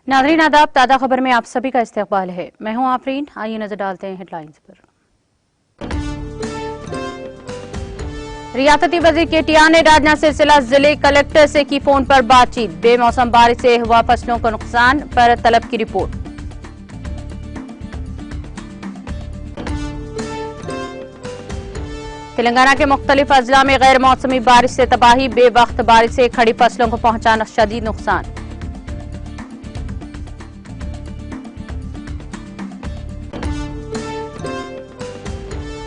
नाज़रीन आदाब, ताज़ा खबर में आप सभी का इस्तकबाल है। मैं हूं आफरीन। आइए नजर डालते हैं हेडलाइंस पर। रियासती वजीर केटीआर ने राजनाथ सिलसिला जिले कलेक्टर से की फोन पर बातचीत। बेमौसम बारिश से हुआ फसलों को नुकसान पर तलब की रिपोर्ट। तेलंगाना के मुख्तलिफ अजला में गैर मौसमी बारिश से तबाही। बेवक्त बारिश से खड़ी फसलों को पहुंचा शदीद नुकसान।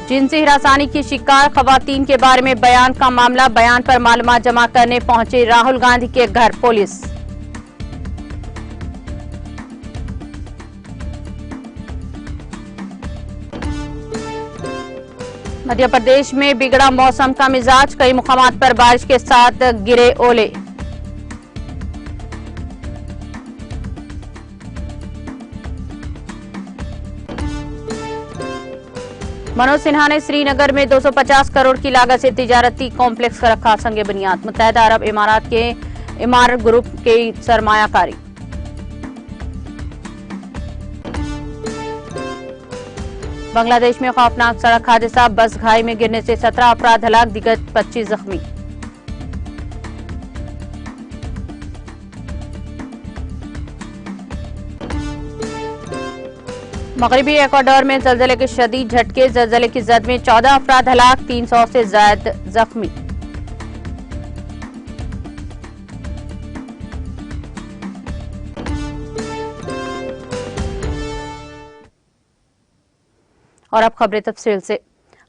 जिनसी हिरासानी की शिकार खवातीन के बारे में बयान का मामला। बयान पर मालूमात जमा करने पहुंचे राहुल गांधी के घर पुलिस। मध्य प्रदेश में बिगड़ा मौसम का मिजाज। कई मुकामात पर बारिश के साथ गिरे ओले। मनोज सिन्हा ने श्रीनगर में 250 करोड़ की लागत से तिजारती कॉम्प्लेक्स का रखा संग बुनियाद। मुत्तहदा अरब इमारात के इमारत ग्रुप की सरमायाकारी। बांग्लादेश में खौफनाक सड़क हादसा। बस खाई में गिरने से 17 अफराद हलाक, दिगर 25 जख्मी। मगरबी इक्वाडोर में जलजले के शदीद झटके। जलजले की जद में 14 अफराद हलाक, 300 से ज्यादा जख्मी। और अब खबरें तफसील से।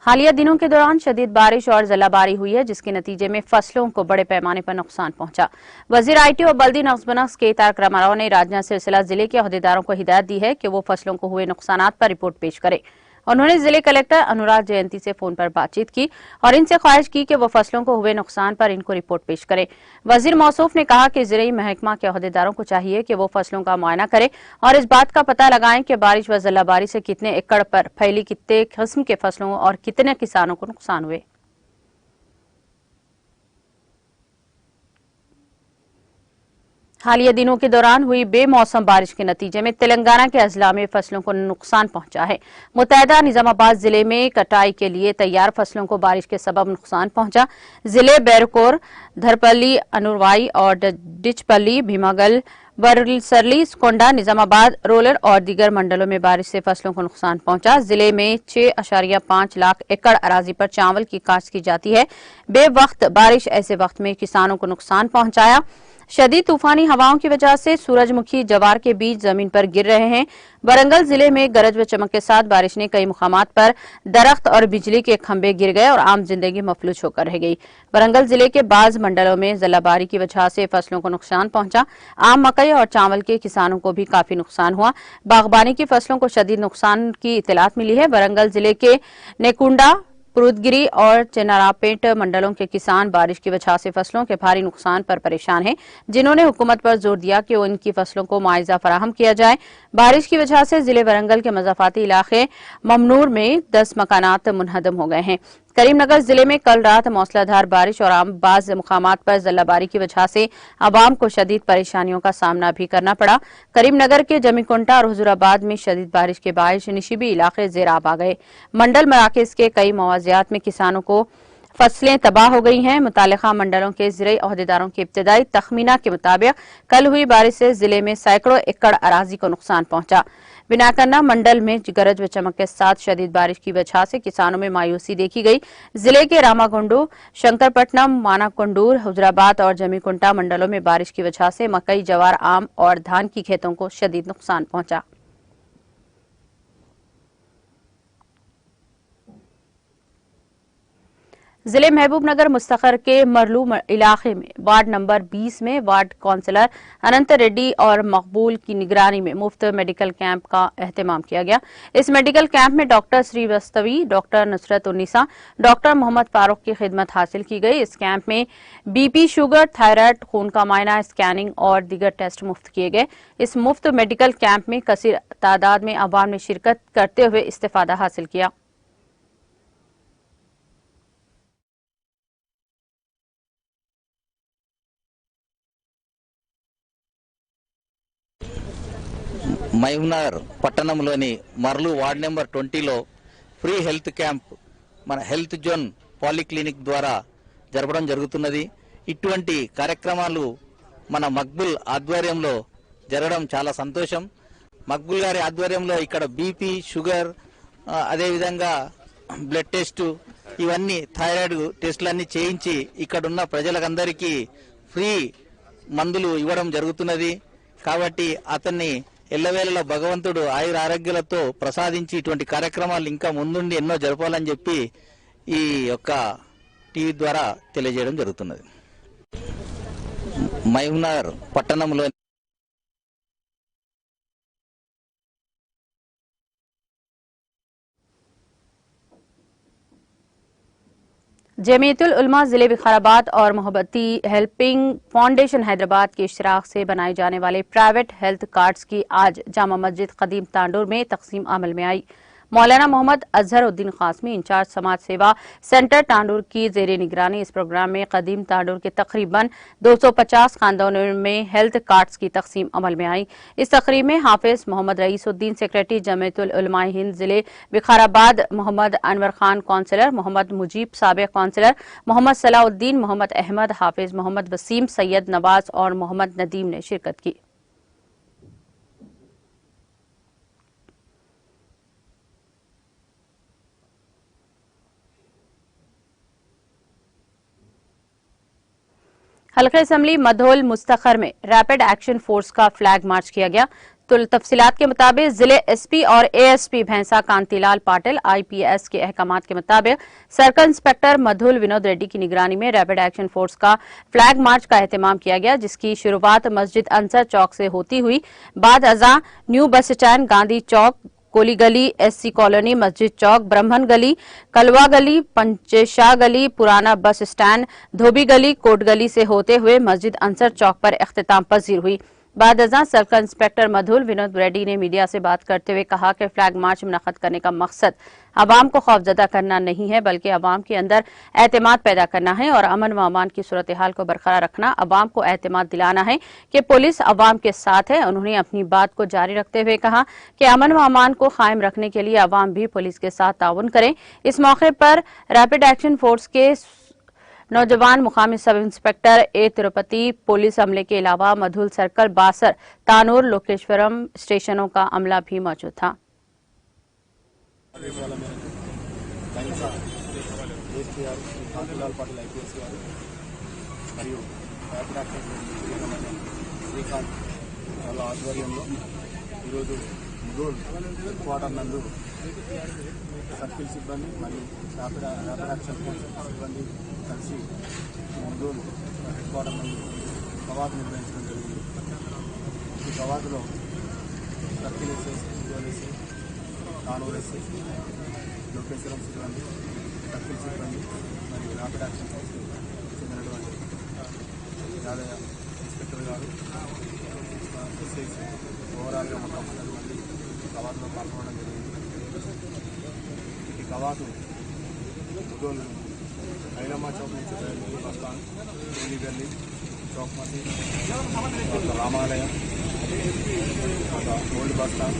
हालिया दिनों के दौरान शदीद बारिश और जलाबारी हुई है, जिसके नतीजे में फसलों को बड़े पैमाने पर नुकसान पहुंचा। वजीर आईटी और बल्दी नक्शबनक्श के तारक रामाराव ने राजनाथ सिलसिला जिले के अहदेदारों को हिदायत दी है कि वो फसलों को हुए नुकसानात पर रिपोर्ट पेश करें। उन्होंने जिले कलेक्टर अनुराग जयंती से फोन पर बातचीत की और इनसे ख्वाहिश की कि वो फसलों को हुए नुकसान पर इनको रिपोर्ट पेश करें। वजीर मौसूफ ने कहा कि ज़िले महकमा के अहदेदारों को चाहिए कि वो फसलों का मुआयना करें और इस बात का पता लगाएं कि बारिश व जलाबारी से कितने एकड़ पर फैली, कितने किस्म के फसलों और कितने किसानों को नुकसान हुए। हालिया दिनों के दौरान हुई बेमौसम बारिश के नतीजे में तेलंगाना के अजला में फसलों को नुकसान पहुंचा है। मुत्तहदा निजामाबाद जिले में कटाई के लिए तैयार फसलों को बारिश के सबब नुकसान पहुंचा। जिले बैरकोर, धरपल्ली, अनुरवाई और डिचपल्ली, भीमागल, बरसरली, कोंडा, निजामाबाद, रोलर और दीगर मंडलों में बारिश से फसलों को नुकसान पहुंचा। जिले में 6.5 लाख एकड़ अराजी पर चावल की काश्त की जाती है। बेवक्त बारिश ऐसे वक्त में किसानों को नुकसान पहुंचाया। शदीद तूफानी हवाओं की वजह से सूरजमुखी जवार के बीज जमीन पर गिर रहे हैं। वरंगल जिले में गरज व चमक के साथ बारिश ने कई मुकामात पर दरख्त और बिजली के खंभे गिर गए और आम जिंदगी मफलूज होकर रह गई। वरंगल जिले के बाज मंडलों में जलाबारी की वजह से फसलों को नुकसान पहुंचा। आम, मकई और चावल के किसानों को भी काफी नुकसान हुआ। बागबानी की फसलों को शदीद नुकसान की इतलात मिली है। वरंगल जिले के नेकुंडा, पुरुदगिरी और चेनारापेट मंडलों के किसान बारिश की वजह से फसलों के भारी नुकसान पर परेशान हैं, जिन्होंने हुकूमत पर जोर दिया कि उनकी फसलों को मुआवजा फराहम किया जाए। बारिश की वजह से जिले वरंगल के मज़ाफाती इलाके ममनूर में 10 मकानात मुनहदम हो गए हैं। करीमनगर जिले में कल रात मौसलाधार बारिश और बाज़ मुकामात पर जलाबारी की वजह से आवाम को शदीद परेशानियों का सामना भी करना पड़ा। करीमनगर के जमीकुंटा और हुजूराबाद में शदीद बारिश के बायस निशिबी इलाके ज़ेराब आ गए। मंडल मराकज़ के कई मवाज़ियात में किसानों को फसलें तबाह हो गई हैं। मुतालिका मंडलों के ज़िले अहदेदारों के इब्तदाई तखमीना के मुताबिक कल हुई बारिश से जिले में सैकड़ों एकड़ अराजी को नुकसान पहुंचा। बिनाकन्ना मंडल में गरज व चमक के साथ शदीद बारिश की वजह से किसानों में मायूसी देखी गई। जिले के रामागुंडू, शंकरपट्टनम, मानाकुंडूर, हुजराबाद और जमीकुंटा मंडलों में बारिश की वजह से मकई, जवार, आम और धान की खेतों को शदीद नुकसान पहुंचा। जिले महबूबनगर मुस्तखर के मरलू इलाके में वार्ड नंबर 20 में वार्ड काउंसलर अनंत रेड्डी और मकबूल की निगरानी में मुफ्त मेडिकल कैंप का एहतमाम किया गया। इस मेडिकल कैंप में doctor Srivastavi, doctor Nusrat Unnisa, doctor Mohammad Farooq की खिदमत हासिल की गई। इस कैंप में बीपी, शुगर, थायराइड, खून का मायना, स्कैनिंग और दीगर टेस्ट मुफ्त किए गए। इस मुफ्त मेडिकल कैंप में कसीर तादाद में अवाम ने शिरकत करते हुए इस्तेफादा हासिल किया। మహబూబ్నగర్ పట్టణంలోని మర్లు వార్డ్ నెంబర్ 20లో ఫ్రీ హెల్త్ క్యాంప్ మన హెల్త్ జోన్ పాలిక్లినిక్ ద్వారా జరపడం జరుగుతున్నది. ఇటువంటి కార్యక్రమాలు మన మక్బుల్ ఆధ్వర్యంలో జరగడం చాలా సంతోషం. మక్బుల్ గారి ఆధ్వర్యంలో ఇక్కడ బీపీ, షుగర్, అదేవిధంగా బ్లడ్ టెస్ట్, ఇవన్నీ థైరాయిడ్ టెస్టులన్నీ చేయించి ఇక్కడున్న ప్రజలందరికీ ఫ్రీ మందులు ఇవ్వడం జరుగుతున్నది. కాబట్టి అతన్ని ఎల్లవేళలా భగవంతుడు ఆయుర ఆరోగ్యాలతో ప్రసాదించి ఇటువంటి కార్యక్రమాలు ఇంకా ముందుండి ఎన్నో జరపాలని చెప్పి ఈ యొక్క టీవీ ద్వారా తెలియజేయడం జరుగుతున్నది. మహబూబ్నగర్ పట్టణంలో जमीयतुल उलमा जिले विकाराबाद और मोहब्बती हेल्पिंग फाउंडेशन हैदराबाद के इश्तराक से बनाए जाने वाले प्राइवेट हेल्थ कार्ड्स की आज जामा मस्जिद कदीम तांडूर में तकसीम अमल में आई। मौलाना मोहम्मद अजहरुद्दीन कासमी इंचार्ज समाज सेवा सेंटर तांडूर की जेर निगरानी इस प्रोग्राम में कदीम तांडूर के तकरीबन 250 खानदानों में हेल्थ कार्ड्स की तकसीम अमल में आई। इस तकरीब में हाफिज मोहम्मद रईसुद्दीन सेक्रेटरी जमीयतुल उलमा हिंद जिले विकाराबाद, मोहम्मद अनवर खान काउंसलर, मोहम्मद मुजीब साबिक काउंसलर, मोहम्मद सलाउद्दीन, मोहम्मद अहमद, हाफिज मोहम्मद वसीम, सैयद नवाज और मोहम्मद नदीम ने शिरकत की। हल्का असम्बली मधोल मुस्तखर में रैपिड एक्शन फोर्स का फ्लैग मार्च किया गया। तो तफसीलात के मुताबिक जिले एसपी और एएसपी भैंसा कांतिलाल पाटिल आईपीएस के अहकामात के मुताबिक सर्कल इंस्पेक्टर मधुल विनोद रेड्डी की निगरानी में रैपिड एक्शन फोर्स का फ्लैग मार्च का एहतमाम किया गया, जिसकी शुरुआत मस्जिद अंसर चौक से होती हुई बाद अजा न्यू बस स्टैंड, गांधी चौक, कोली गली, एससी कॉलोनी, मस्जिद चौक, ब्रह्मन गली, कलवा गली, पंचशाह गली, पुराना बस स्टैंड, धोबी गली, कोट गली से होते हुए मस्जिद अंसर चौक पर इख्तिताम पजीर हुई। बाद अज़ां सर्कल इंस्पेक्टर मधुल विनोद रेड्डी ने मीडिया से बात करते हुए कहा कि फ्लैग मार्च मुनक़्क़द करने का मकसद अवाम को खौफजदा करना नहीं है, बल्कि अवाम के अंदर एतमाद पैदा करना है और अमन व अमान की सूरत हाल को बरकरार रखना, अवाम को एतमाद दिलाना है कि पुलिस अवाम के साथ है। उन्होंने अपनी बात को जारी रखते हुए कहा कि अमन व अमान को कायम रखने के लिए अवाम भी पुलिस के साथ ताउन करें। इस मौके पर रैपिड एक्शन फोर्स के नौजवान मुकामी sub inspector A Tirupati police अमले के अलावा मधुल सर्कल, बासर, तानूर, लोकेश्वरम स्टेशनों का अमला भी मौजूद था। సర్కిల్ సిబ్బంది మరియు ర్యాపిడ్ యాక్షన్ ఫోర్స్ సిబ్బంది కలిసి ముదోల్ హెడ్ క్వార్టర్ నందు కవాతు నిర్వహించడం జరిగింది. ఈ కవాతులో circle SI, Mudhol SI, Kanuru SI, Lokeshwaram సిబ్బంది, సర్కిల్ సిబ్బంది మరియు ర్యాపిడ్ యాక్షన్ ఫోర్స్ చెందినటువంటి యాదయ్య ఇన్స్పెక్టర్ గారు, ఎస్ఐస్ ఓవరాల్గా మొత్తం 10 మంది కవాతులో పాల్గొనడం జరిగింది. ఈ కవాతు ముదోల్ ఐలమ్మా చౌక్ నుంచి బయలుదేరి బస్టాండ్, కోలి గల్లీ, చౌక్ మసీద్, రామాలయం, ఓల్డ్ బస్టాండ్,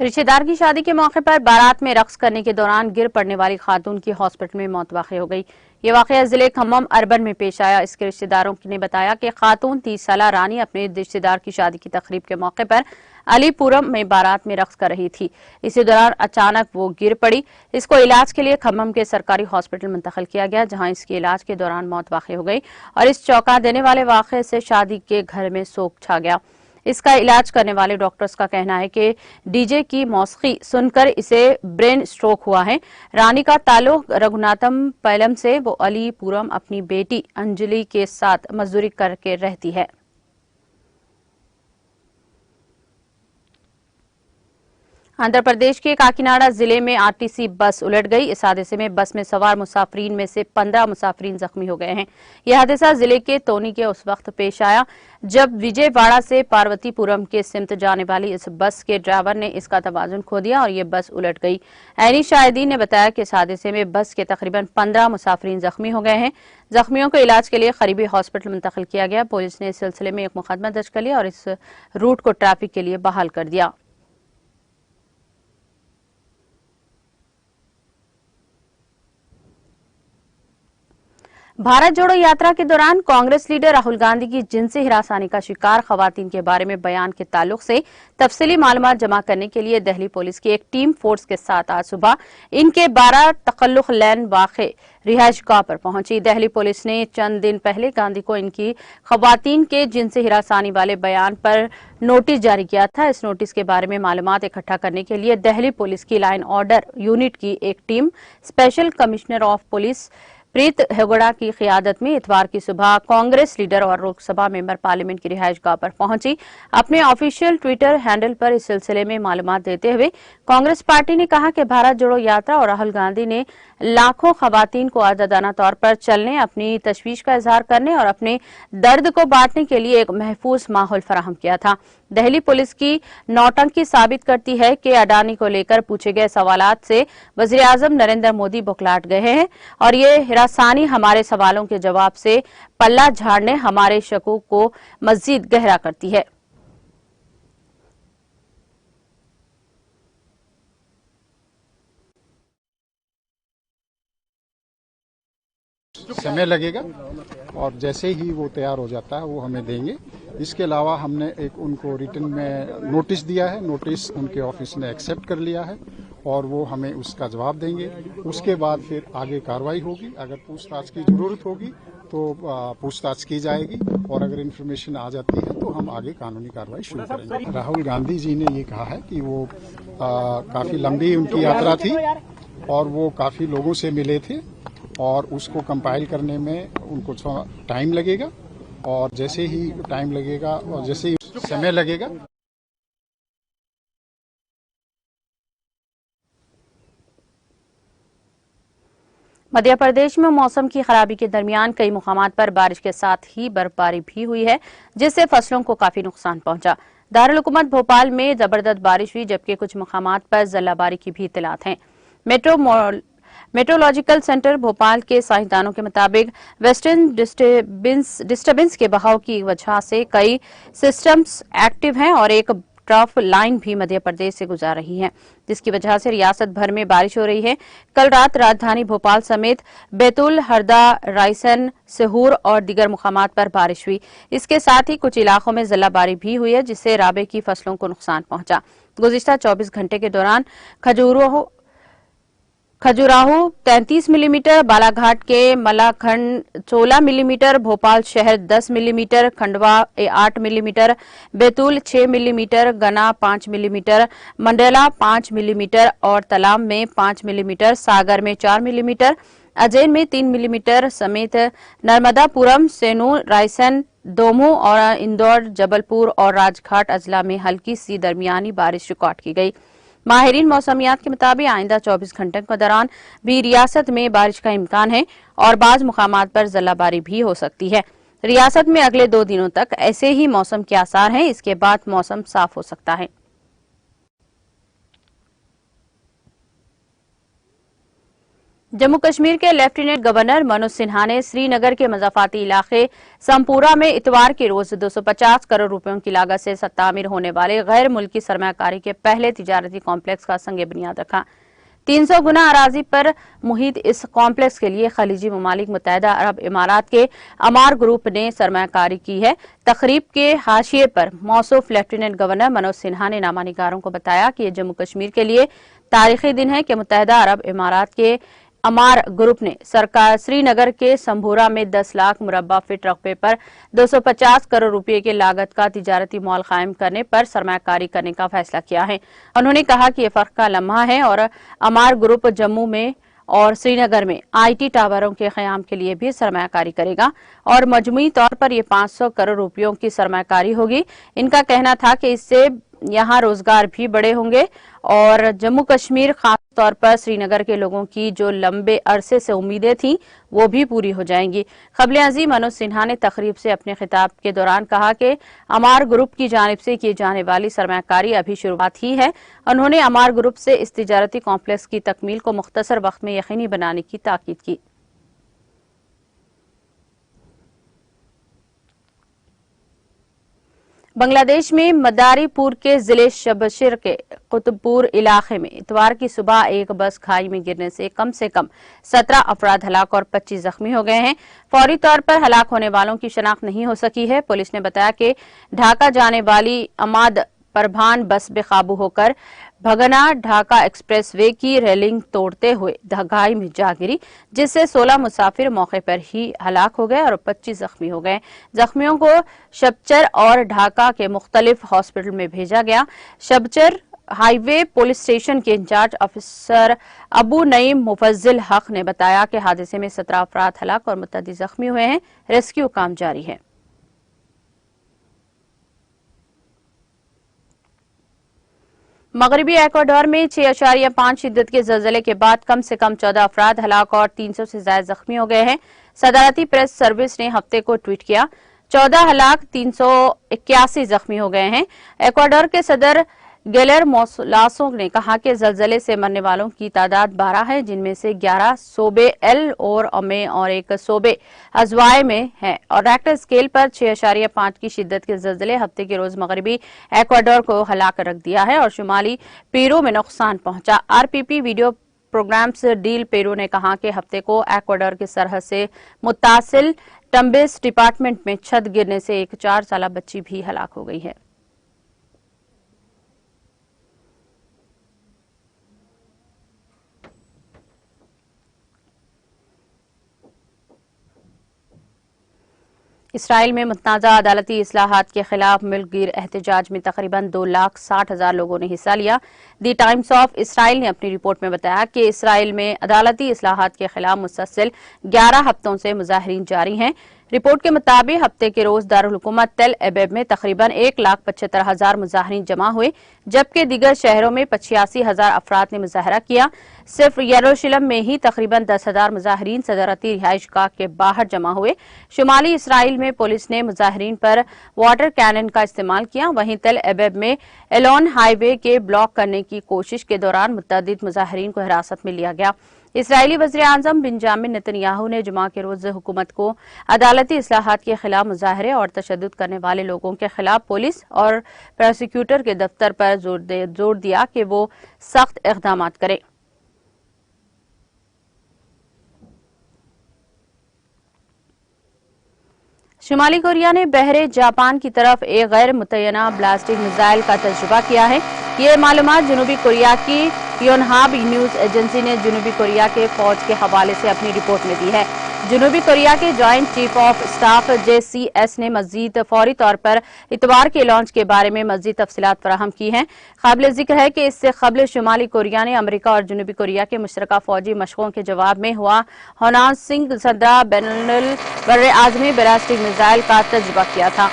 रिश्तेदार की शादी के मौके पर बारात में रक्स करने के दौरान गिर पड़ने वाली खातून की हॉस्पिटल में मौत वाक़ई हो गई। ये वाक़या जिले खम्मम अर्बन में पेश आया। इसके रिश्तेदारों ने बताया कि खातून 30 साला रानी अपने रिश्तेदार की शादी की तकरीब के मौके पर अलीपुरम में बारात में रक्स कर रही थी। इसी दौरान अचानक वो गिर पड़ी। इसको इलाज के लिए खम्मम के सरकारी हॉस्पिटल मुंतकिल किया गया, जहां इसके इलाज के दौरान मौत वाक़ई हो गई और इस चौंका देने वाले वाक़े से शादी के घर में शोक छा गया। इसका इलाज करने वाले डॉक्टर्स का कहना है कि डीजे की मौसीकी सुनकर इसे ब्रेन स्ट्रोक हुआ है। रानी का ताल्लुक रघुनाथम पैलम से, वो अलीपुरम अपनी बेटी अंजलि के साथ मजदूरी करके रहती है। आंध्र प्रदेश के काकीनाडा जिले में आरटीसी बस उलट गई। इस हादसे में बस में सवार मुसाफरीन में से 15 मुसाफरीन जख्मी हो गए हैं। यह हादसा जिले के तोनी के उस वक्त पेश आया जब विजयवाड़ा से पार्वतीपुरम के सिमत जाने वाली इस बस के ड्राइवर ने इसका तवाजुन खो दिया और ये बस उलट गई। ऐनी शाहिदीन ने बताया कि इस हादसे में बस के तकरीबन 15 मुसाफरीन जख्मी हो गए हैं। जख्मियों को इलाज के लिए करीबी हॉस्पिटल मुंतकिल किया गया। पुलिस ने इस सिलसिले में एक मुकदमा दर्ज कर लिया और इस रूट को ट्रैफिक के लिए बहाल कर दिया। भारत जोड़ो यात्रा के दौरान कांग्रेस लीडर राहुल गांधी की जिनसी हिरासानी का शिकार खवातीन के बारे में बयान के ताल्लुक से तफसीली मालूमात जमा करने के लिए दिल्ली पुलिस की एक टीम फोर्स के साथ आज सुबह इनके 12 तकल्लुख लैन वाक़े रिहायशगाह पर पहुंची। दिल्ली पुलिस ने चंद दिन पहले गांधी को इनकी खवातीन के जिनसी हिरासानी वाले बयान पर नोटिस जारी किया था। इस नोटिस के बारे में मालूमात इकट्ठा करने के लिए दिल्ली पुलिस की लाइन ऑर्डर यूनिट की एक team special commissioner of police Preet Hegda की क़ियादत में इतवार की सुबह कांग्रेस लीडर और लोकसभा मेंबर पार्लियामेंट की रिहायशगाह पर पहुंची। अपने ऑफिशियल ट्विटर हैंडल पर इस सिलसिले में मालूमात देते हुए कांग्रेस पार्टी ने कहा कि भारत जोड़ो यात्रा और राहुल गांधी ने लाखों खवातीन को आजादाना तौर पर चलने, अपनी तशवीश का इजहार करने और अपने दर्द को बांटने के लिए एक महफूज माहौल फराहम किया था। दिल्ली पुलिस की नौटंकी साबित करती है कि अडानी को लेकर पूछे गए सवालात से वज़ीर-ए-आज़म नरेंद्र मोदी बौखलाहट गए हैं और ये हिरासानी हमारे सवालों के जवाब से पल्ला झाड़ने हमारे शकूक को मजीद गहरा करती है। समय लगेगा और जैसे ही वो तैयार हो जाता है वो हमें देंगे। इसके अलावा हमने एक उनको रिटन में नोटिस दिया है, नोटिस उनके ऑफिस ने एक्सेप्ट कर लिया है और वो हमें उसका जवाब देंगे। उसके बाद फिर आगे कार्रवाई होगी। अगर पूछताछ की जरूरत होगी तो पूछताछ की जाएगी और अगर इन्फॉर्मेशन आ जाती है तो हम आगे कानूनी कार्रवाई शुरू करेंगे। राहुल गांधी जी ने ये कहा है कि वो काफी लंबी उनकी यात्रा थी और वो काफी लोगों से मिले थे और उसको कंपाइल करने में उनको थोड़ा टाइम लगेगा और जैसे ही टाइम लगेगा और जैसे ही समय लगेगा। मध्य प्रदेश में मौसम की खराबी के दरमियान कई मुकामात पर बारिश के साथ ही बर्फबारी भी हुई है, जिससे फसलों को काफी नुकसान पहुंचा। दारुल हुकूमत भोपाल में जबरदस्त बारिश हुई, जबकि कुछ मुकामात पर जल्लाबारी की भी इत्तलात हैं। मेट्रोलॉजिकल सेंटर भोपाल के साइंसदानों के मुताबिक वेस्टर्न डिस्टर्बेंस के बहाव की वजह से कई सिस्टम्स एक्टिव हैं और एक ट्रफ लाइन भी मध्य प्रदेश से गुजार रही है, जिसकी वजह से रियासत भर में बारिश हो रही है। कल रात राजधानी भोपाल समेत बैतूल, हरदा, रायसेन, सीहोर और दीगर मुकामात पर बारिश हुई। इसके साथ ही कुछ इलाकों में जल्लाबारी भी हुई है, जिससे राबे की फसलों को नुकसान पहुंचा। गुज़िश्ता 24 घंटे के दौरान खजुराहो 33 मिलीमीटर, बालाघाट के मलाखंड 16 मिलीमीटर, भोपाल शहर 10 millimetre, Khandwa 8 millimetre, Betul 6 millimetre, गना 5 मिलीमीटर, मंडला 5 मिलीमीटर और तलाम में 5 मिलीमीटर, सागर में 4 मिलीमीटर, अजैन में 3 मिलीमीटर समेत नर्मदापुरम, सेनू, रायसेन, दोमू और इंदौर, जबलपुर और राजघाट अजला में हल्की सी दरमियानी बारिश रिकॉर्ड की गई। माहिरीन मौसमियात के मुताबिक आइंदा 24 घंटे के दौरान भी रियासत में बारिश का इम्कान है और बाज मुकामात पर जल्लाबारी भी हो सकती है। रियासत में अगले 2 दिनों तक ऐसे ही मौसम के आसार हैं। इसके बाद मौसम साफ हो सकता है। जम्मू कश्मीर के लेफ्टिनेंट गवर्नर मनोज सिन्हा ने श्रीनगर के मज़ाफाती इलाके संपूरा में इतवार के रोज 250 करोड़ रुपयों की लागत से तामीर होने वाले गैर मुल्की सरमायाकारी के पहले तिजारती कॉम्प्लेक्स का संग बुनियाद रखा। 300 गुना अराजी पर मुहित इस कॉम्प्लेक्स के लिए खलीजी ममालिक मुत्तहिदा अरब इमारात के अमार ग्रुप ने सरमायाकारी की है। तकरीब के हाशिए पर मौसूफ लेफ्टिनेंट गवर्नर मनोज सिन्हा ने नामानिगारों को बताया कि यह जम्मू कश्मीर के लिए तारीखी दिन है कि मुत्तहिदा अरब इमारात के अमार ग्रुप ने सरकार श्रीनगर के संभूरा में 10 लाख मुरब्बा फीट रकबे पर 250 करोड़ रुपए की लागत का तिजारती मॉल कायम करने पर सरमायाकारी करने का फैसला किया है। उन्होंने कहा कि यह फर्क का लम्हा है और अमार ग्रुप जम्मू में और श्रीनगर में IT टावरों के क़याम के लिए भी सरमायाकारी करेगा और मजमूई तौर पर यह 500 करोड़ रुपयों की सरमायाकारी होगी। इनका कहना था कि इससे यहाँ रोजगार भी बढ़े होंगे और जम्मू कश्मीर खास तौर पर श्रीनगर के लोगों की जो लंबे अरसे से उम्मीदें थीं वो भी पूरी हो जाएंगी। खबले अजीम मनोज सिन्हा ने तकरीब से अपने खिताब के दौरान कहा कि अमार ग्रुप की जानिब से की जाने वाली सरमायाकारी अभी शुरुआत ही है। उन्होंने अमार ग्रुप से इस तिजारती कॉम्प्लेक्स की तकमील को मुख्तसर वक्त में यकीनी बनाने की ताकीद की। बांग्लादेश में मदारीपुर के जिले शबशीर के कुतुबपुर इलाके में इतवार की सुबह एक बस खाई में गिरने से कम 17 अफराद हलाक और 25 जख्मी हो गए हैं। फौरी तौर पर हलाक होने वालों की शनाख्त नहीं हो सकी है। पुलिस ने बताया कि ढाका जाने वाली अमाद परभान बस बेकाबू होकर भगना ढाका एक्सप्रेसवे की रेलिंग तोड़ते हुए खाई में जा गिरी, जिससे 16 मुसाफिर मौके पर ही हलाक हो गए और 25 जख्मी हो गए। जख्मियों को शबचर और ढाका के मुख्तलिफ हॉस्पिटल में भेजा गया। शबचर हाईवे पुलिस स्टेशन के इंचार्ज अफसर अबू नईम मुफज्जिल हक ने बताया कि हादसे में 17 अफराद हलाक और मुतअद्दी जख्मी हुए हैं। रेस्क्यू काम जारी है। मगरबी इक्वाडोर में 6.5 शिद्दत के ज़लज़ले के बाद कम से कम 14 अफराद हलाक और 300 से ज्यादा जख्मी हो गए हैं। सदारती प्रेस सर्विस ने हफ्ते को ट्वीट किया 14 हलाक 381 जख्मी हो गए हैं। इक्वाडोर के सदर गिलेर्मो लासो ने कहा कि ज़लज़ले से मरने वालों की तादाद 12 है, जिनमें से 11 सोबे एल और अमे और एक सोबे अजवाए में है और रेक्टर स्केल पर 6.5 की शिद्दत के ज़लज़ले हफ्ते के रोज मगरबी इक्वाडोर को हिला कर रख दिया है और शुमाली पेरू में नुकसान पहुंचा। RPP video programs deal Peru ने कहा कि हफ्ते को इक्वाडोर की सरहद से मुत्तासिल टम्बिस डिपार्टमेंट में छत गिरने से एक 4 साल बच्ची भी हलाक हो गई है। इसराइल में मुतनाज़ा अदालती इस्लाहात के खिलाफ मुल्क गिर एहतजाज में तकरीबन 2,60,000 लोगों ने हिस्सा लिया। दी टाइम्स ऑफ इसराइल ने अपनी रिपोर्ट में बताया कि इसराइल में अदालती इस्लाहात के खिलाफ मुसलसल 11 हफ्तों से मुजाहरीन जारी हैं। रिपोर्ट के मुताबिक हफ्ते के रोज दारुल हुकूमत तेल अबीब में तकरीबन 1,75,000 मुजाहरीन जमा हुए, जबकि दीगर शहरों में 85,000 अफराद ने मुजाहरा किया। सिर्फ यरूशलेम में ही तकरीबन 10,000 मुजाहरीन सदारती रिहाइशगाह के बाहर जमा हुए। शुमाली इसराइल में पुलिस ने मुजाहरीन पर वाटर कैनन का इस्तेमाल किया। वहीं तेल अबीब में एलोन हाईवे के ब्लॉक करने की कोशिश के दौरान मुतअद्दिद मुजाहरीन को हिरासत में लिया गया। इसराइली वज़ीर आज़म बिंजामिन नेतन्याहू ने जुमा के रोज हुकूमत को अदालती इस्लाहात के खिलाफ मुजाहरे और तशद्दुद करने वाले लोगों के खिलाफ पुलिस और प्रोसिक्यूटर के दफ्तर पर जोर दिया कि वो सख्त इक़दाम करे। शुमाली कोरिया ने बहरे जापान की तरफ एक गैर मुतय्यना ब्लास्टिक मिसाइल का तजुर्बा किया है। ये मालूमात जनूबी कोरिया की योनहाब न्यूज एजेंसी ने जनूबी कोरिया के फौज के हवाले से अपनी रिपोर्ट में दी है। जनूबी कोरिया के joint chief of staff JCS ने मजीद फौरी तौर पर इतवार के लॉन्च के बारे में मजीद तफसीलात फराहम की हैं। काबिल जिक्र है कि इससे कबल शुमाली कोरिया ने अमेरिका और जनूबी कोरिया के मुश्तरका फौजी मशकों के जवाब में हुआ होनान सिंह सदा बैनुल बर्रे आज़मी बैलिस्टिक मिसाइल का तजुर्बा किया था।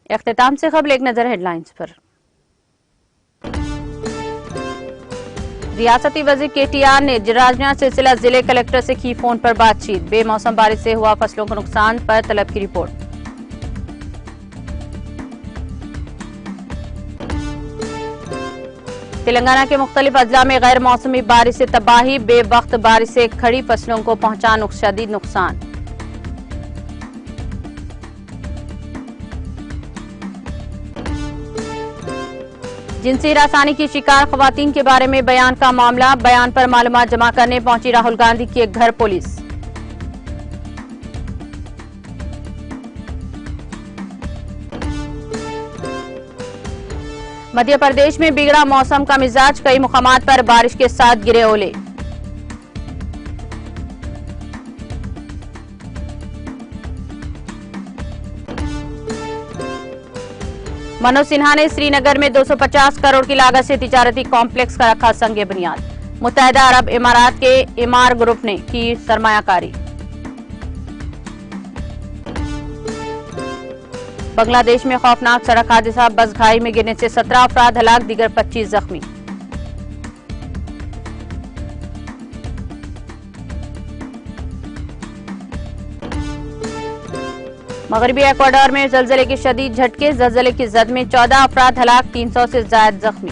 इख्तिताम से कबल एक नजर हेडलाइंस पर। रियासती वजीर KTR ने राजनाथ सिलसिला जिले कलेक्टर से की फोन पर बातचीत। बेमौसम बारिश से हुआ फसलों को नुकसान पर तलब की रिपोर्ट। तेलंगाना के मुख्तलिफ अजला में गैर मौसमी बारिश से तबाही, बेवक्त बारिश से खड़ी फसलों को पहुंचा शदीद नुकसान। जिनसी हरासानी की शिकार खवातीन के बारे में बयान का मामला, बयान पर मालूमात जमा करने पहुंची राहुल गांधी के घर पुलिस। मध्य प्रदेश में बिगड़ा मौसम का मिजाज, कई मुकामात पर बारिश के साथ गिरे ओले। मनोज सिन्हा ने श्रीनगर में 250 करोड़ की लागत से तिजारती कॉम्प्लेक्स का रखा संग बुनियाद। मुत्तहिदा अरब इमारात के इमार ग्रुप ने की सरमायाकारी। बांग्लादेश में खौफनाक सड़क हादसा, बस खाई में गिरने से 17 अफराद हलाक, दीगर 25 जख्मी। मगरबी इक्वाडोर में जलजले के शदीद झटके, जलजले की जद में 14 अफराद हलाक, 300 से ज्यादा जख्मी।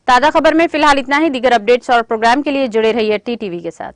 ताजा खबर में फिलहाल इतना ही। दीगर अपडेट्स और प्रोग्राम के लिए जुड़े रहिए टीटीवी के साथ।